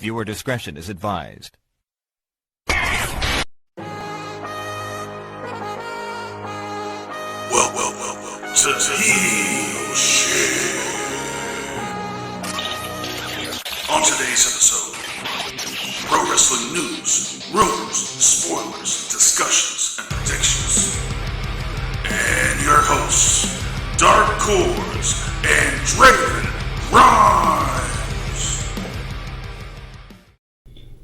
Viewer discretion is advised. Welcome to Heel Shit. On today's episode, pro wrestling news, rumors, spoilers, discussions, and predictions. And your hosts, Dark Cordz and Draven Rhymes.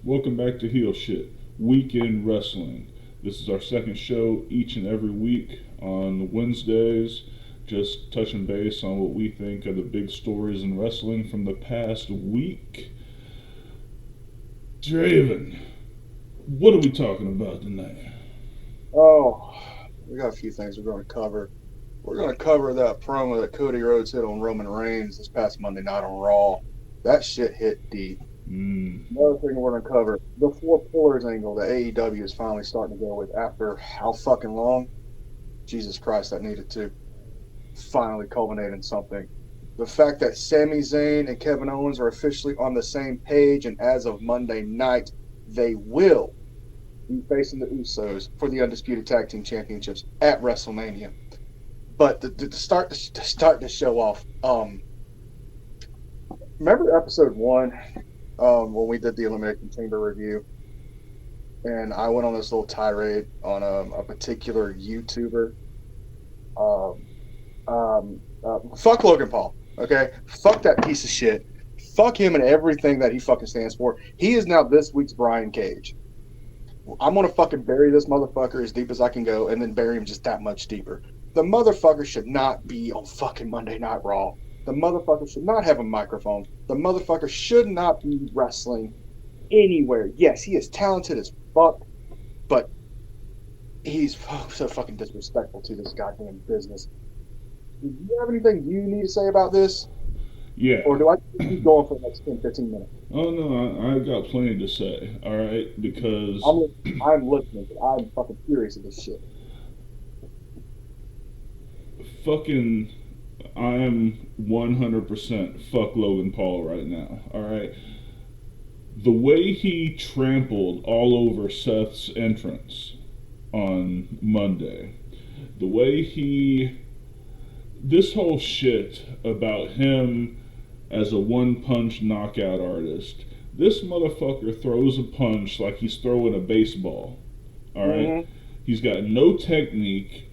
Welcome back to Heel Shit, Weekend Wrestling. This is our second show each and every week on Wednesdays, just touching base on what we think are the big stories in wrestling from the past week. Draven, what are we talking about tonight? Oh, we got a few things we're going to cover. We're going to cover that promo that Cody Rhodes hit on Roman Reigns this past Monday night on Raw. That shit hit deep. Another thing we're going to cover, the Four Pillars angle that AEW is finally starting to go with after how fucking long? Jesus Christ, that needed to finally culminate in something. The fact that Sami Zayn and Kevin Owens are officially on the same page, and as of Monday night, they will be facing the Usos for the Undisputed Tag Team Championships at WrestleMania. But to start the show off, remember episode 1 when we did the Elimination Chamber review, and I went on this little tirade on a particular YouTuber. Fuck Logan Paul, okay? Fuck that piece of shit. Fuck him and everything that he fucking stands for. He is now this week's Brian Cage. I'm gonna fucking bury this motherfucker as deep as I can go, and then bury him just that much deeper. The motherfucker should not be on fucking Monday Night Raw. The motherfucker should not have a microphone. The motherfucker should not be wrestling anywhere. Yes, he is talented as fuck, but he's so fucking disrespectful to this goddamn business. Do you have anything you need to say about this? Yeah. Or do I keep going for the next 10, 15 minutes? Oh, no, I've got plenty to say, alright? Because I'm listening, but I'm fucking furious at this shit. fucking, I am 100% fuck Logan Paul right now, alright? The way he trampled all over Seth's entrance on Monday, the way this whole shit about him as a one-punch knockout artist, this motherfucker throws a punch like he's throwing a baseball, alright? Mm-hmm. He's got no technique.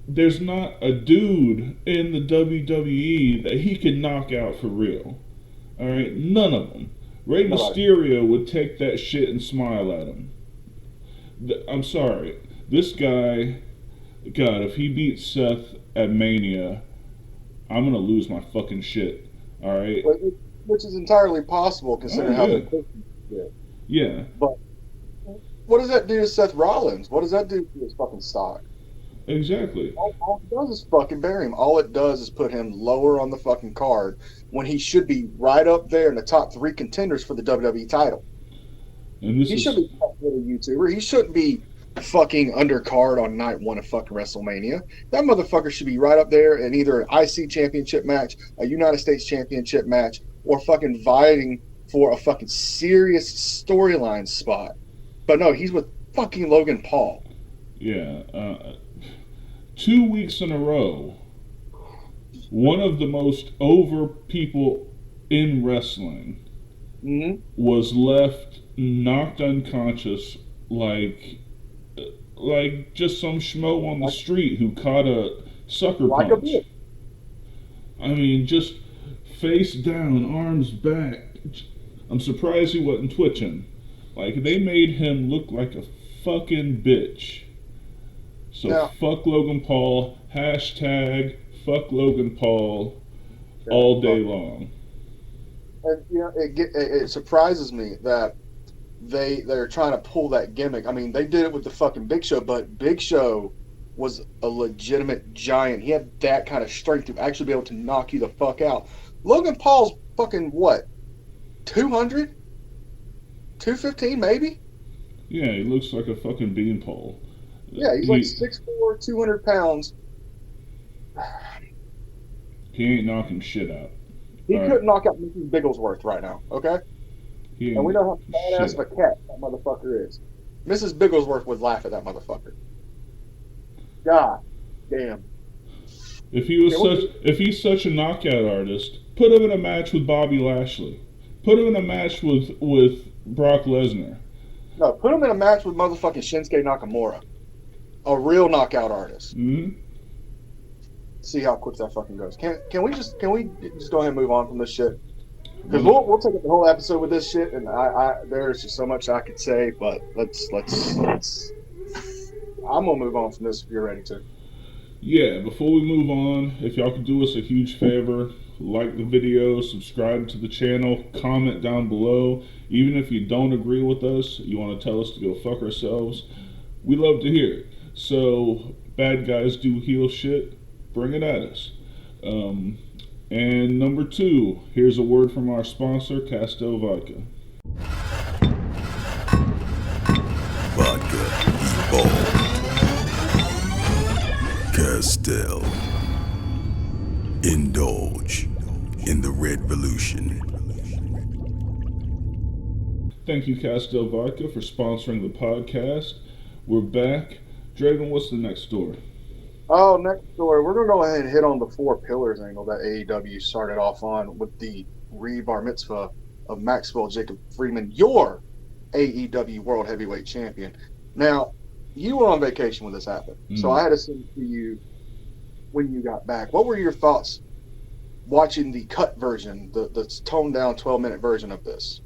There's not a dude in the WWE that he can knock out for real, alright? None of them. Rey Mysterio would take that shit and smile at him. I'm sorry. This guy, God, if he beats Seth at Mania, I'm going to lose my fucking shit. Alright? Which is entirely possible considering how the Christians did. Yeah. But what does that do to Seth Rollins? What does that do to his fucking stock? Exactly. All it does is fucking bury him. All it does is put him lower on the fucking card when he should be right up there in the top 3 contenders for the WWE title. And he should be a YouTuber. He shouldn't be fucking undercard on night 1 of fucking WrestleMania. That motherfucker should be right up there in either an IC championship match, a United States championship match, or fucking vying for a fucking serious storyline spot. But no, he's with fucking Logan Paul. Yeah, 2 weeks in a row, one of the most over people in wrestling was left knocked unconscious like just some schmo on the street who caught a sucker punch. I mean, just face down, arms back. I'm surprised he wasn't twitching. Like, they made him look like a fucking bitch. So yeah. Fuck Logan Paul, hashtag fuck Logan Paul all day long. And you know, it surprises me that they're trying to pull that gimmick. I mean, they did it with the fucking Big Show, but Big Show was a legitimate giant. He had that kind of strength to actually be able to knock you the fuck out. Logan Paul's fucking what? 200? 215 maybe? Yeah, he looks like a fucking beanpole. Yeah, he's like 6'4", 200 pounds. He ain't knocking shit out. He couldn't knock out Mickey Bigglesworth right now, okay? He And we ain't know how badass of shit. a cat that motherfucker is. Mrs. Bigglesworth would laugh at that motherfucker. God damn. Can we, If he's such a knockout artist, put him in a match with Bobby Lashley. Put him in a match with Brock Lesnar. no, put him in a match with motherfucking Shinsuke Nakamura. A real knockout artist. Mm-hmm. See how quick that fucking goes. Can we just go ahead and move on from this shit? Because Well, we'll take up the whole episode with this shit, and I there's just so much I could say, but let's I'm gonna move on from this if you're ready to. yeah, before we move on, if y'all could do us a huge favor, like the video, subscribe to the channel, comment down below. Even if you don't agree with us, you want to tell us to go fuck ourselves, we love to hear it. So, bad guys do heel shit, bring it at us. And number 2, here's a word from our sponsor, Castel Vodka. Vodka, Ball, Castel. Indulge in the Red Revolution. Thank you, Castel Vodka, for sponsoring the podcast. We're back. Draven, what's the next story? Oh, next story. We're going to go ahead and hit on the 4 pillars angle that AEW started off on with the Bar Mitzvah of Maxwell Jacob Friedman, your AEW World Heavyweight Champion. Now, you were on vacation when this happened, so I had to send it to you when you got back. What were your thoughts watching the cut version, the toned down 12-minute version of this?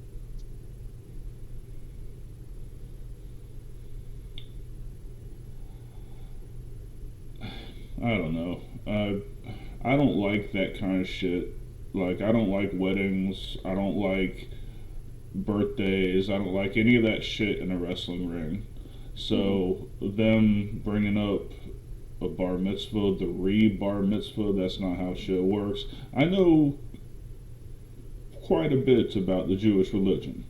I don't know. I don't like that kind of shit. Like, I don't like weddings. I don't like birthdays. I don't like any of that shit in a wrestling ring. So, them bringing up a bar mitzvah, the bar mitzvah, that's not how shit works. I know quite a bit about the Jewish religion.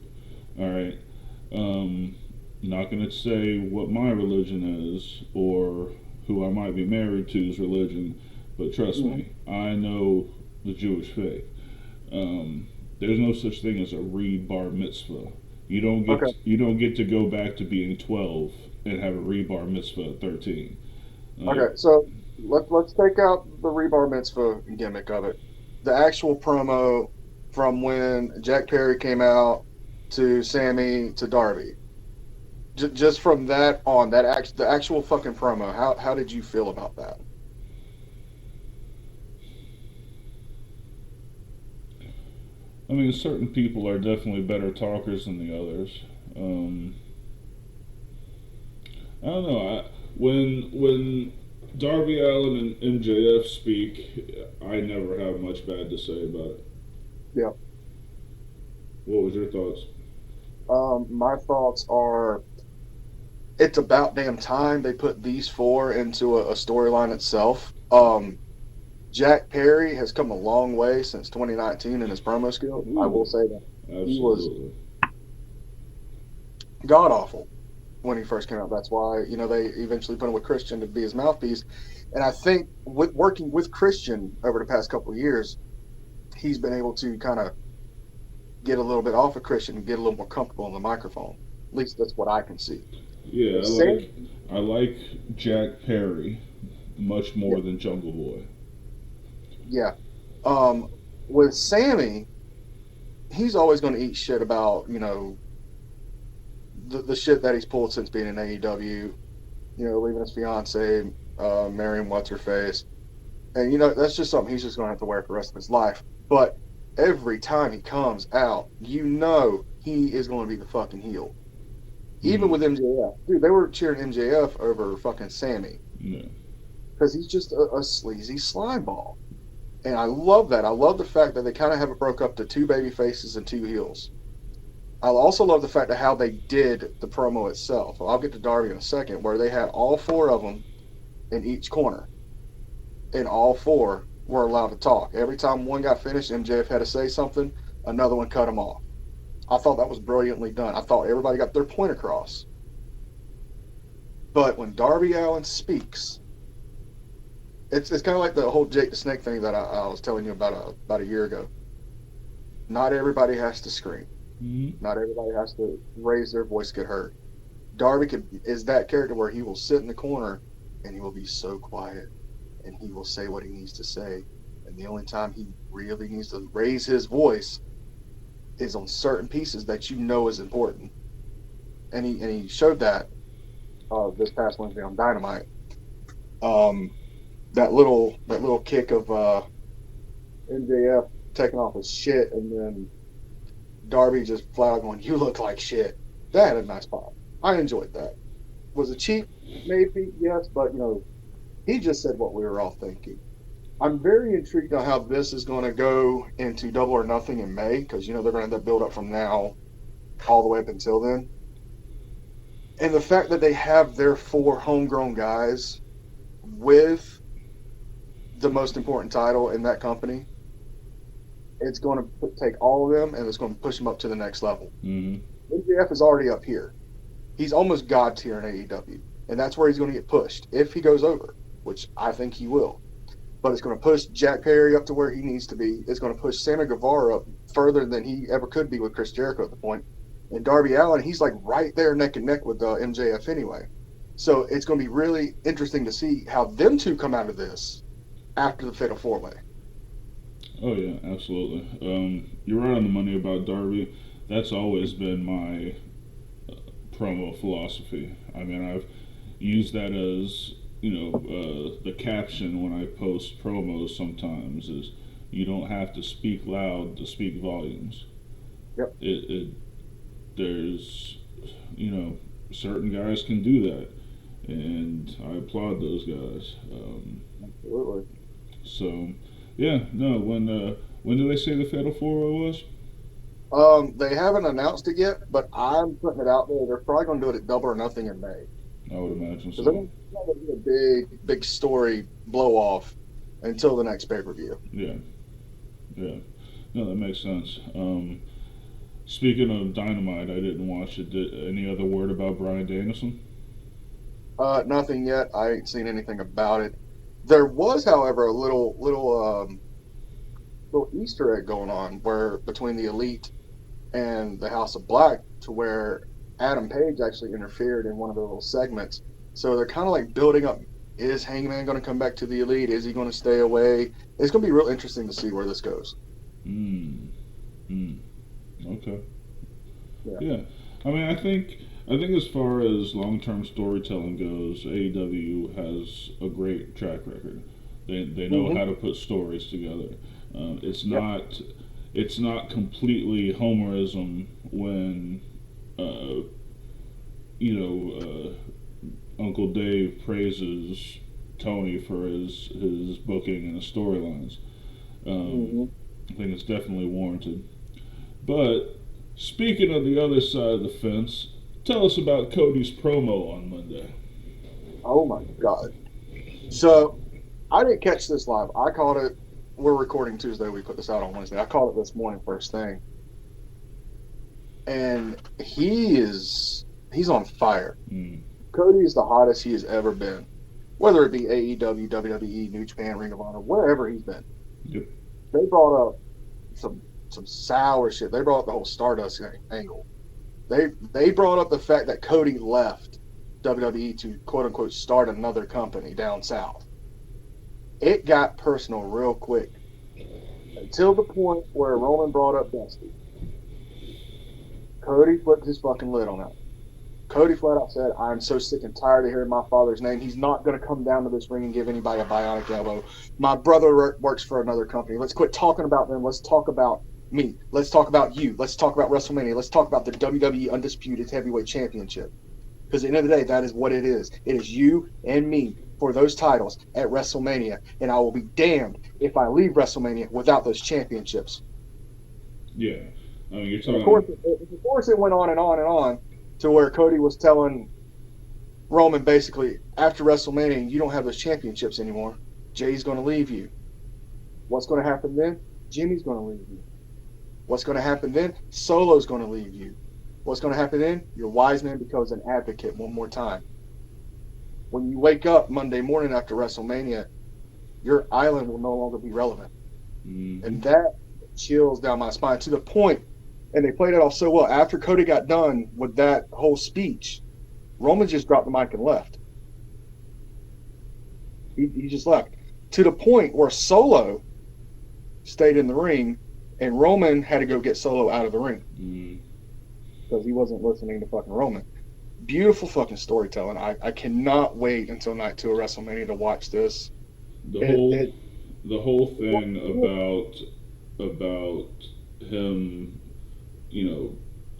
Alright? Not gonna say what my religion is or who I might be married to's religion, but trust me, I know the Jewish faith. There's no such thing as a bar mitzvah. You don't get to go back to being 12 and have a bar mitzvah at 13. Okay, so let's take out the bar mitzvah gimmick of it. The actual promo from when Jack Perry came out to Sami to Darby. Just from that on, the actual fucking promo, how did you feel about that? I mean, certain people are definitely better talkers than the others. I don't know. When Darby Allin and MJF speak, I never have much bad to say about it. Yeah. What was your thoughts? My thoughts are, it's about damn time they put these 4 into a storyline itself. Jack Perry has come a long way since 2019 in his promo skill. I will say that. Absolutely. He was god-awful when he first came out. That's why, they eventually put him with Christian to be his mouthpiece. And I think working with Christian over the past couple of years, he's been able to kind of get a little bit off of Christian and get a little more comfortable on the microphone. At least that's what I can see. Yeah, I like Jack Perry much more than Jungle Boy. Yeah. With Sami, he's always going to eat shit about, the shit that he's pulled since being in AEW, leaving his fiance, marrying what's-her-face. And, that's just something he's just going to have to wear for the rest of his life. But every time he comes out, he is going to be the fucking heel. Even with MJF. Dude, they were cheering MJF over fucking Sami. Yeah. Because he's just a sleazy slime ball. And I love that. I love the fact that they kind of have it broke up to 2 baby faces and 2 heels. I also love the fact of how they did the promo itself. I'll get to Darby in a second, where they had all 4 of them in each corner. And all 4 were allowed to talk. Every time one got finished, MJF had to say something, another one cut him off. I thought that was brilliantly done. I thought everybody got their point across. But when Darby Allin speaks, it's kind of like the whole Jake the Snake thing that I was telling you about a year ago. Not everybody has to scream. Mm-hmm. Not everybody has to raise their voice, get heard. Darby is that character where he will sit in the corner and he will be so quiet and he will say what he needs to say. And the only time he really needs to raise his voice is on certain pieces that you know is important. And he showed that this past Wednesday on Dynamite. That little kick of MJF taking off his shit and then Darby just flat out going, "You look like shit." That had a nice pop. I enjoyed that. Was it cheap? Maybe, yes, but he just said what we were all thinking. I'm very intrigued on how this is going to go into Double or Nothing in May because they're going to have that build up from now all the way up until then. And the fact that they have their 4 homegrown guys with the most important title in that company, it's going to take all of them and it's going to push them up to the next level. Mm-hmm. MJF is already up here. He's almost God tier in AEW. And that's where he's going to get pushed if he goes over, which I think he will. But it's going to push Jack Perry up to where he needs to be. It's going to push Sammy Guevara up further than he ever could be with Chris Jericho at the point. And Darby Allin, he's like right there neck and neck with MJF anyway. So it's going to be really interesting to see how them two come out of this after the Fatal 4-Way. Oh, yeah, absolutely. You're right on the money about Darby. That's always been my promo philosophy. I mean, I've used that as, the caption when I post promos sometimes is, you don't have to speak loud to speak volumes. Yep. There's, certain guys can do that, and I applaud those guys. Absolutely. So, yeah, no, when did they say the Fatal 4-Way was? They haven't announced it yet, but I'm putting it out there. They're probably going to do it at Double or Nothing in May. I would imagine so. Because they're going to do a big story blow off until the next pay-per-view. Yeah. No, that makes sense. Speaking of Dynamite, I didn't watch it. Any other word about Bryan Danielson? Nothing yet. I ain't seen anything about it. There was, however, a little Easter egg going on where between the Elite and the House of Black, to where Adam Page actually interfered in one of the little segments. So they're kind of like building up. Is Hangman going to come back to the Elite? Is he going to stay away? It's going to be real interesting to see where this goes. Okay. Yeah. I mean, I think as far as long-term storytelling goes, AEW has a great track record. They know how to put stories together. It's not completely homerism when Uncle Dave praises Tony for his booking and his storylines. I think it's definitely warranted. But speaking of the other side of the fence, tell us about Cody's promo on Monday. Oh my God. So I didn't catch this live. I caught it. We're recording Tuesday. We put this out on Wednesday. I caught it this morning first thing. And he's on fire. Cody is the hottest he has ever been. Whether it be AEW, WWE, New Japan, Ring of Honor, wherever he's been. Yep. They brought up some sour shit. They brought up the whole Stardust angle. They brought up the fact that Cody left WWE to quote unquote start another company down south. It got personal real quick. Until the point where Roman brought up Dusty. Cody flipped his fucking lid on that. Cody flat out said, "I'm so sick and tired of hearing my father's name. He's not going to come down to this ring and give anybody a bionic elbow. My brother works for another company. Let's quit talking about them. Let's talk about me. Let's talk about you. Let's talk about WrestleMania. Let's talk about the WWE Undisputed Heavyweight Championship. Because at the end of the day, that is what it is. It is you and me for those titles at WrestleMania. And I will be damned if I leave WrestleMania without those championships." Yeah. I mean, you're talking... Of course, it went on and on and on to where Cody was telling Roman basically, after WrestleMania, you don't have those championships anymore. Jay's going to leave you. What's going to happen then? Jimmy's going to leave you. What's going to happen then? Solo's going to leave you. What's going to happen then? Your wise man becomes an advocate one more time. When you wake up Monday morning after WrestleMania, your island will no longer be relevant. And that chills down my spine to the point And they played it off so well. After Cody got done with that whole speech, Roman just dropped the mic and left. He just left. To the point where Solo stayed in the ring, and Roman had to go get Solo out of the ring. Because he wasn't listening to fucking Roman. Beautiful fucking storytelling. I cannot wait until night 2 of WrestleMania to watch this. The whole thing about him,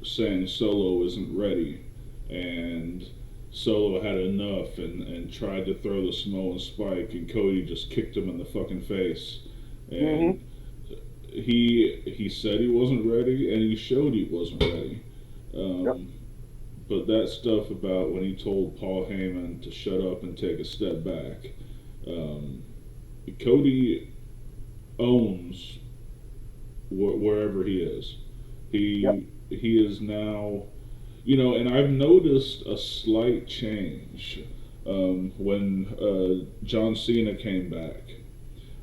saying Solo isn't ready, and Solo had enough and tried to throw the Samoan spike, and Cody just kicked him in the fucking face. And he said he wasn't ready, and he showed he wasn't ready. But that stuff about when he told Paul Heyman to shut up and take a step back, Cody owns wherever he is. He is now, and I've noticed a slight change when John Cena came back,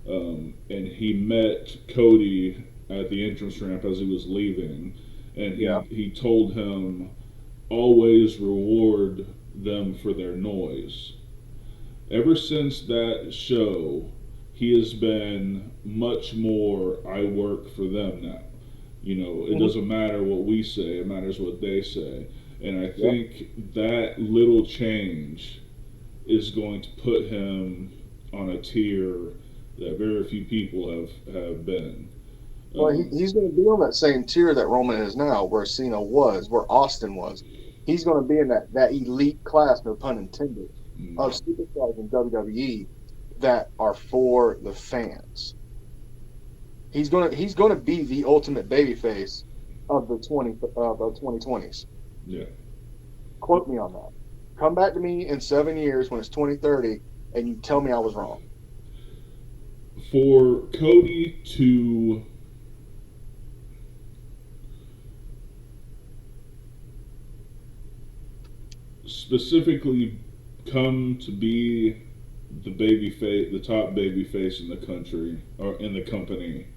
and he met Cody at the entrance ramp as he was leaving, and he told him, always reward them for their noise. Ever since that show, he has been much more, I work for them now. It doesn't matter what we say, it matters what they say. And I think that little change is going to put him on a tier that very few people have been. Well, he's going to be on that same tier that Roman is now, where Cena was, where Austin was. He's going to be in that elite class, no pun intended, of superstars in WWE that are for the fans. He's going to be the ultimate babyface of the 2020s. Yeah. Quote me on that. Come back to me in 7 years when it's 2030, and you tell me I was wrong. For Cody to specifically come to be the top baby face in the country or in the company,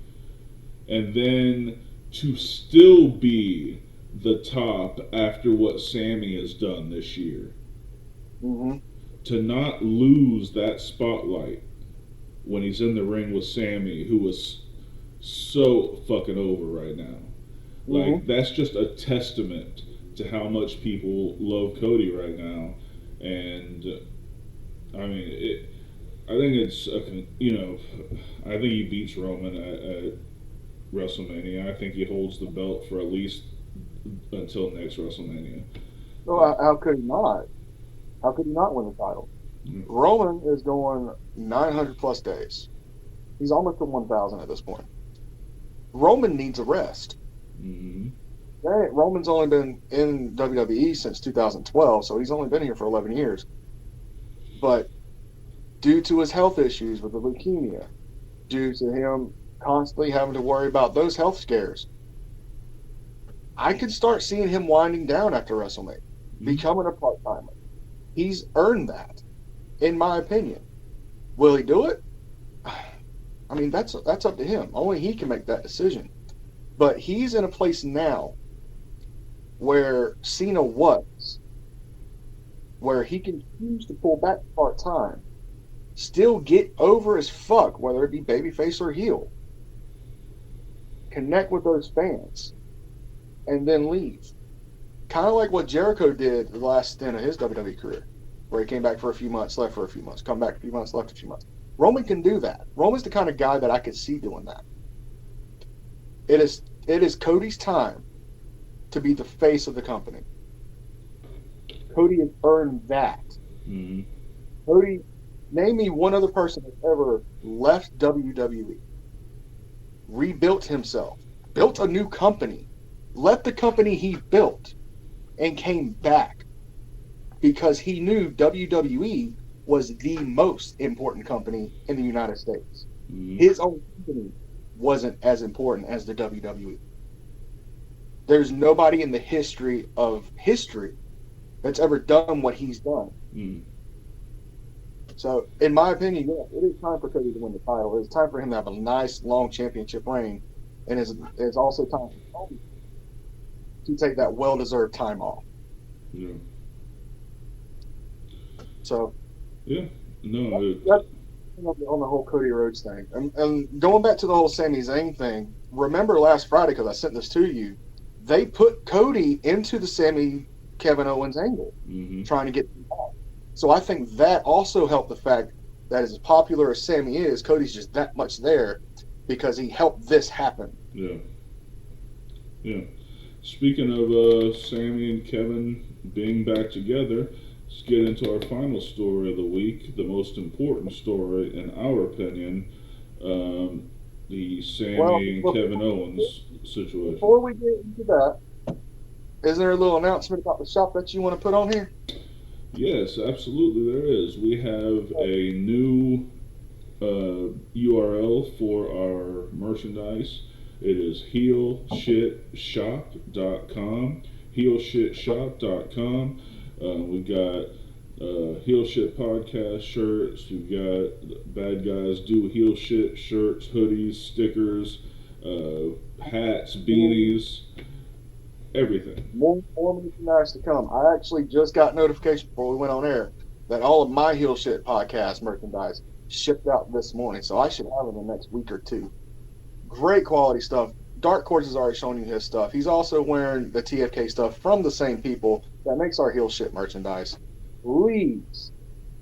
and then to still be the top after what Sami has done this year, to not lose that spotlight when he's in the ring with Sami, who was so fucking over right now. Like, that's just a testament to how much people love Cody right now. And I mean, I think it's I think he beats Roman at WrestleMania. I think he holds the belt for at least until next WrestleMania. Well, how could he not? How could he not win the title? Roman is going 900 plus days. He's almost to 1,000 at this point. Roman needs a rest. Roman's only been in WWE since 2012, so he's only been here for 11 years. But due to his health issues with the leukemia, due to him constantly having to worry about those health scares, I could start seeing him winding down after WrestleMania, becoming a part-timer. He's earned that, in my opinion. Will he do it? I mean, that's up to him. Only he can make that decision. But he's in a place now where Cena was, where he can choose to pull back part-time, still get over as fuck, whether it be babyface or heel, connect with those fans, and then leave. Kind of like what Jericho did the last stint of his WWE career, where he came back for a few months, left for a few months, come back a few months, left a few months. Roman can do that. Roman's the kind of guy that I could see doing that. It is Cody's time to be the face of the company. Cody has earned that. Cody, name me one other person that's ever left WWE, rebuilt himself, built a new company, left the company he built, and came back because he knew WWE was the most important company in the United States. His own company wasn't as important as the WWE. There's nobody in the history of history that's ever done what he's done. So, in my opinion, yeah, it is time for Cody to win the title. It's time for him to have a nice, long championship reign. And it's also time for Cody to take that well-deserved time off. Yeah. So, Yeah. No. that's on the whole Cody Rhodes thing. And going back to the whole Sami Zayn thing, remember last Friday, because I sent this to you, they put Cody into the Sami Kevin Owens angle, trying to get him back. So I think that also helped the fact that as popular as Sami is, Cody's just that much there because he helped this happen. Yeah. Yeah. Speaking of Sami and Kevin being back together, let's get into our final story of the week, the most important story in our opinion, the Sami and Kevin Owens situation. Before we get into that, is there a little announcement about the shop that you want to put on here? Yes, absolutely there is. We have a new URL for our merchandise. It is heelshitshop.com. Heelshitshop.com. We got Heel Shit Podcast shirts. We've got Bad Guys Do Heel Shit shirts, hoodies, stickers, hats, beanies, everything. More merchandise to come. I actually just got notification before we went on air that all of my Heel Shit Podcast merchandise shipped out this morning, so I should have it in the next week or two. Great quality stuff. Dark Cordz has already shown you his stuff. He's also wearing the TFK stuff from the same people that makes our Heel Shit merchandise. Please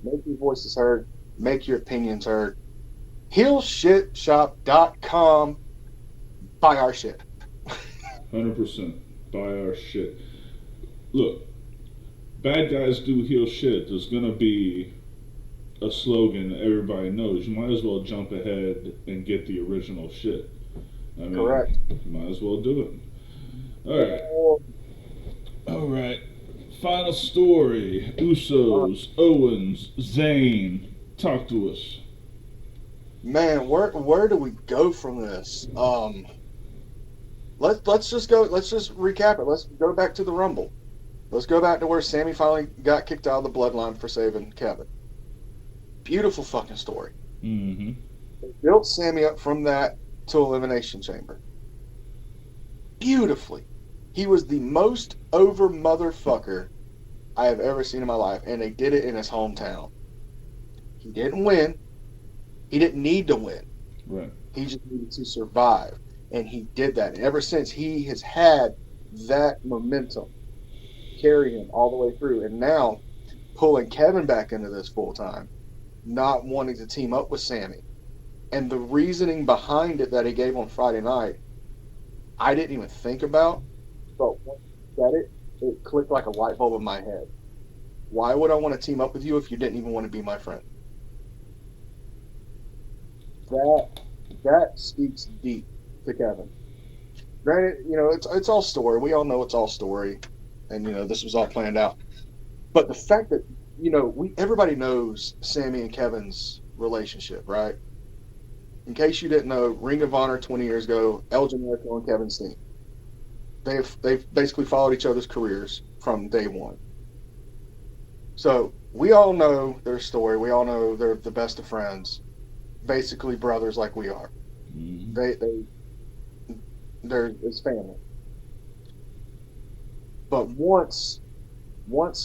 make your voices heard. Make your opinions heard. HeelShitShop.com. Buy our shit. 100%. Buy our shit. Look, Bad Guys Do Heel Shit. There's going to be a slogan that everybody knows. You might as well jump ahead and get the original shit. I mean, correct. You might as well do it. All right. Final story. Usos, Owens, Zayn. Talk to us. Man, where do we go from this? Let's just go. Let's just recap it. Let's go back to the Rumble. Let's go back to where Sami finally got kicked out of the Bloodline for saving Kevin. Beautiful fucking story. Mm-hmm. They built Sami up from that to Elimination Chamber. Beautifully. He was the most over motherfucker I have ever seen in my life, and they did it in his hometown. He didn't win. He didn't need to win. Right. He just needed to survive, and he did that. And ever since, he has had that momentum carry him all the way through. And now, pulling Kevin back into this full time, not wanting to team up with Sami. And the reasoning behind it that he gave on Friday night, I didn't even think about, but once he said it, it clicked like a light bulb in my head. Why would I want to team up with you if you didn't even want to be my friend? That speaks deep to Kevin. Granted, it's all story. We all know it's all story, and this was all planned out. But the fact that everybody knows Sami and Kevin's relationship, right? In case you didn't know, Ring of Honor 20 years ago, El Generico and Kevin Steen. They've basically followed each other's careers from day one. So we all know their story. We all know they're the best of friends, basically brothers like we are. Mm-hmm. They're it's family. But once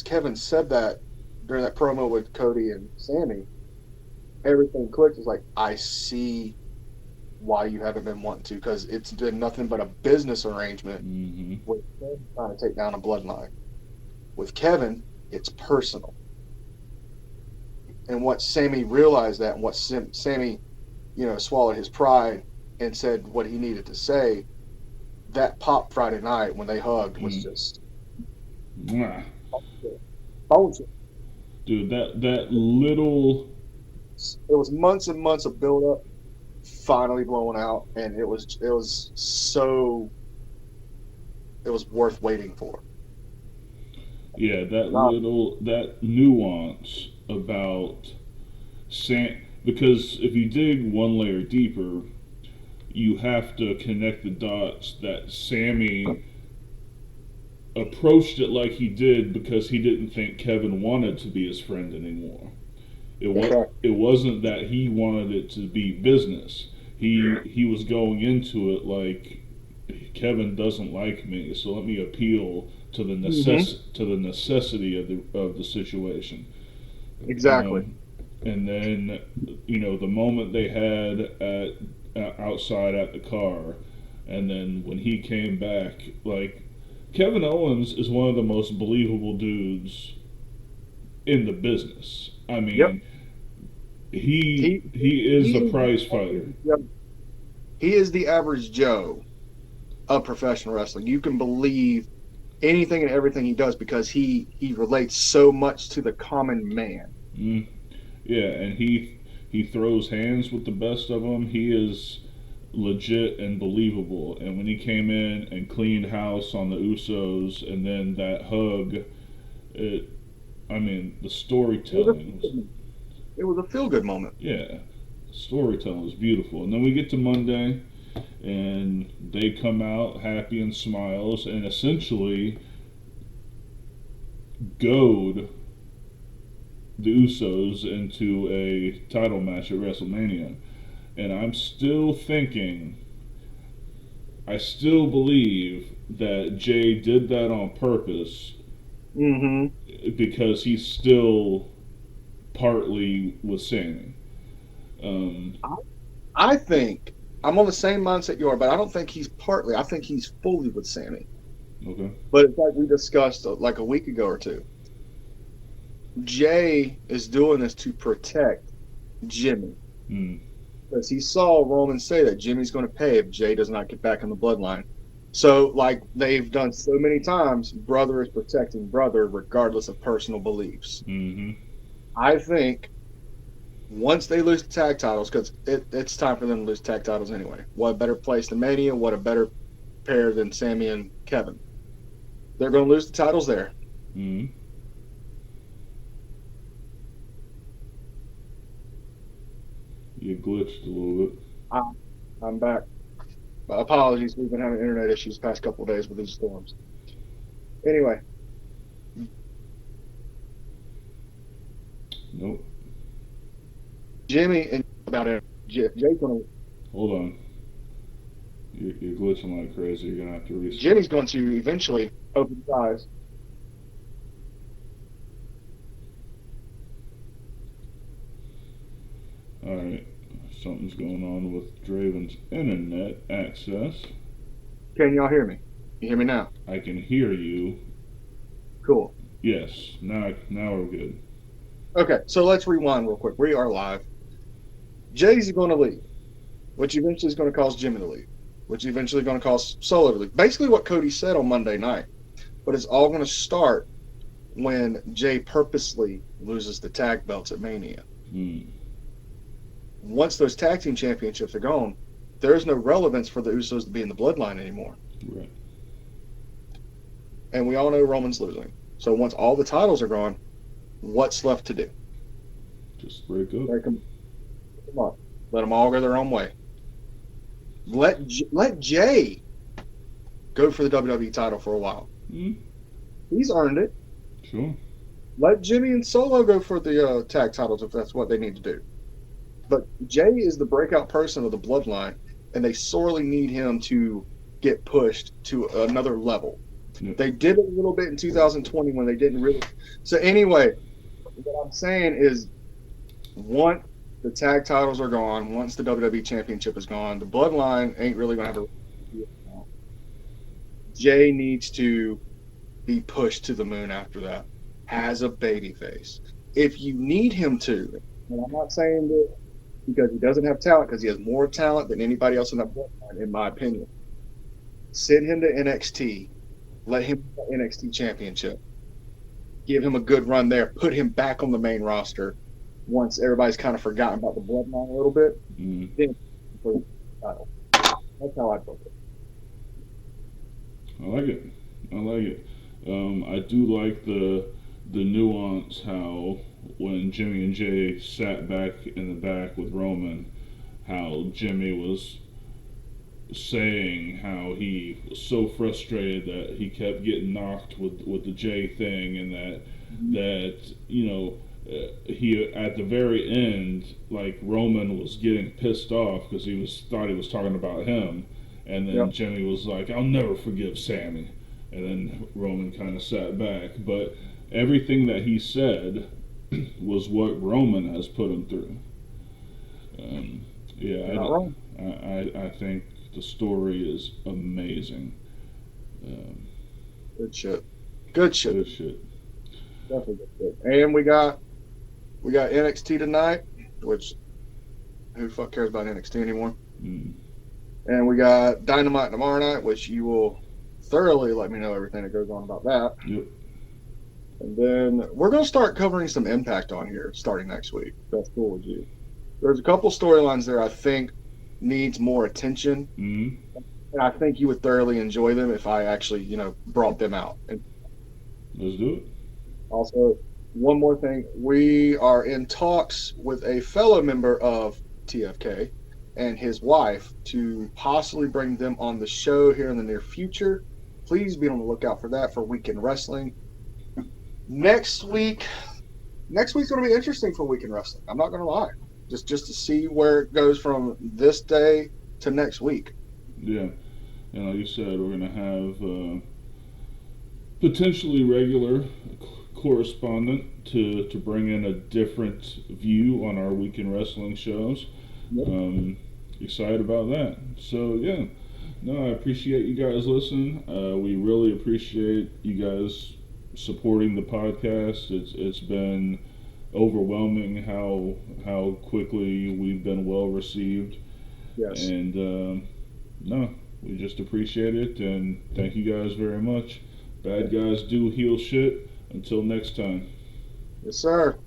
Kevin said that during that promo with Cody and Sami, everything clicked. It's like, I see why you haven't been wanting to, because it's been nothing but a business arrangement with Kevin trying to take down a bloodline. With Kevin, it's personal. And what Sami realized that, and what Sami, swallowed his pride and said what he needed to say, that pop Friday night when they hugged was just... Mwah. Bullshit. Dude, that little... It was months and months of build-up, finally blowing out, and it was worth waiting for. Yeah, that nuance about because if you dig one layer deeper, you have to connect the dots that Sami approached it like he did because he didn't think Kevin wanted to be his friend anymore. It wasn't that he wanted it to be business. He was going into it like Kevin doesn't like me, so let me appeal to the necessity of the situation. Exactly. And then, the moment they had outside at the car, and then when he came back, like, Kevin Owens is one of the most believable dudes in the business. I mean, Yep. he is the prize fighter. Yep. He is the average Joe of professional wrestling. You can believe anything and everything he does because he relates so much to the common man. Mm. Yeah, and he throws hands with the best of them. He is legit and believable. And when he came in and cleaned house on the Usos, and then that hug, the storytelling It was a feel-good moment. Yeah, storytelling was beautiful. And then we get to Monday, and they come out happy and smiles, and essentially goad the Usos into a title match at WrestleMania. And I'm still thinking, I still believe that Jay did that on purpose because he's still partly with Sami. I think I'm on the same mindset you are, but I don't think he's partly. I think he's fully with Sami. Okay. But it's like we discussed like a week ago or two. Jay is doing this to protect Jimmy. Because he saw Roman say that Jimmy's going to pay if Jay does not get back in the bloodline. So, like they've done so many times, brother is protecting brother regardless of personal beliefs. I think once they lose the tag titles, because it's time for them to lose tag titles anyway. What a better place than Mania? What a better pair than Sami and Kevin? They're going to lose the titles there. You glitched a little bit. I'm back. Apologies, we've been having internet issues the past couple of days with these storms. Anyway. Nope. Jimmy and about it. Jay's going to. Hold on. You're glitching like crazy. You're going to have to restart. Jimmy's going to eventually open his eyes. Alright. Something's going on with Draven's internet access. Can y'all hear me? You hear me now? I can hear you. Cool. Yes. Now we're good. Okay, so let's rewind real quick. We are live. Jay's going to leave, which eventually is going to cause Jimmy to leave, which eventually is going to cause Solo to leave. Basically what Cody said on Monday night. But it's all going to start when Jay purposely loses the tag belts at Mania. Once those tag team championships are gone, there's no relevance for the Usos to be in the bloodline anymore. Right. And we all know Roman's losing. So once all the titles are gone, what's left to do? Just break up. Come on. Let them all go their own way. Let Jay go for the WWE title for a while. He's earned it. Sure. Let Jimmy and Solo go for the tag titles if that's what they need to do. But Jay is the breakout person of the bloodline, and they sorely need him to get pushed to another level. Yeah. They did it a little bit in 2020 when they didn't really. So anyway, what I'm saying is once the tag titles are gone, once the WWE Championship is gone, the bloodline ain't really going to have a. Jay needs to be pushed to the moon after that as a babyface. If you need him to, and I'm not saying that because he doesn't have talent, because he has more talent than anybody else in that bloodline, in my opinion. Send him to NXT. Let him win the NXT Championship. Give him a good run there. Put him back on the main roster once everybody's kind of forgotten about the bloodline a little bit. Then for the title. That's how I put it. I like it. I do like the nuance how when Jimmy and Jay sat back in the back with Roman, how Jimmy was saying how he was so frustrated that he kept getting knocked with the Jay thing, and that he at the very end, like, Roman was getting pissed off because thought he was talking about him, And then Jimmy was like, I'll never forgive Sami. And then Roman kind of sat back. But everything that he said was what Roman has put him through. I think the story is amazing. Good shit. Good shit. Good shit. Definitely good shit. And we got NXT tonight, which who the fuck cares about NXT anymore? And we got Dynamite tomorrow night, which you will thoroughly let me know everything that goes on about that. Yep. And then we're going to start covering some Impact on here starting next week. That's cool with you. There's a couple storylines there I think needs more attention. And I think you would thoroughly enjoy them if I actually, brought them out. And let's do it. Also, one more thing. We are in talks with a fellow member of TFK and his wife to possibly bring them on the show here in the near future. Please be on the lookout for that for Weekend Wrestling. Next week's going to be interesting for Weekend Wrestling. I'm not going to lie. Just to see where it goes from this day to next week. Yeah. And like you said, we're going to have potentially regular correspondent to bring in a different view on our Weekend Wrestling shows. Yep. Excited about that. So, yeah. No, I appreciate you guys listening. We really appreciate you guys supporting the podcast. It's been overwhelming how quickly we've been well received. Yes. And we just appreciate it, and thank you guys very much. Bad guys do heel shit. Until next time. Yes, sir.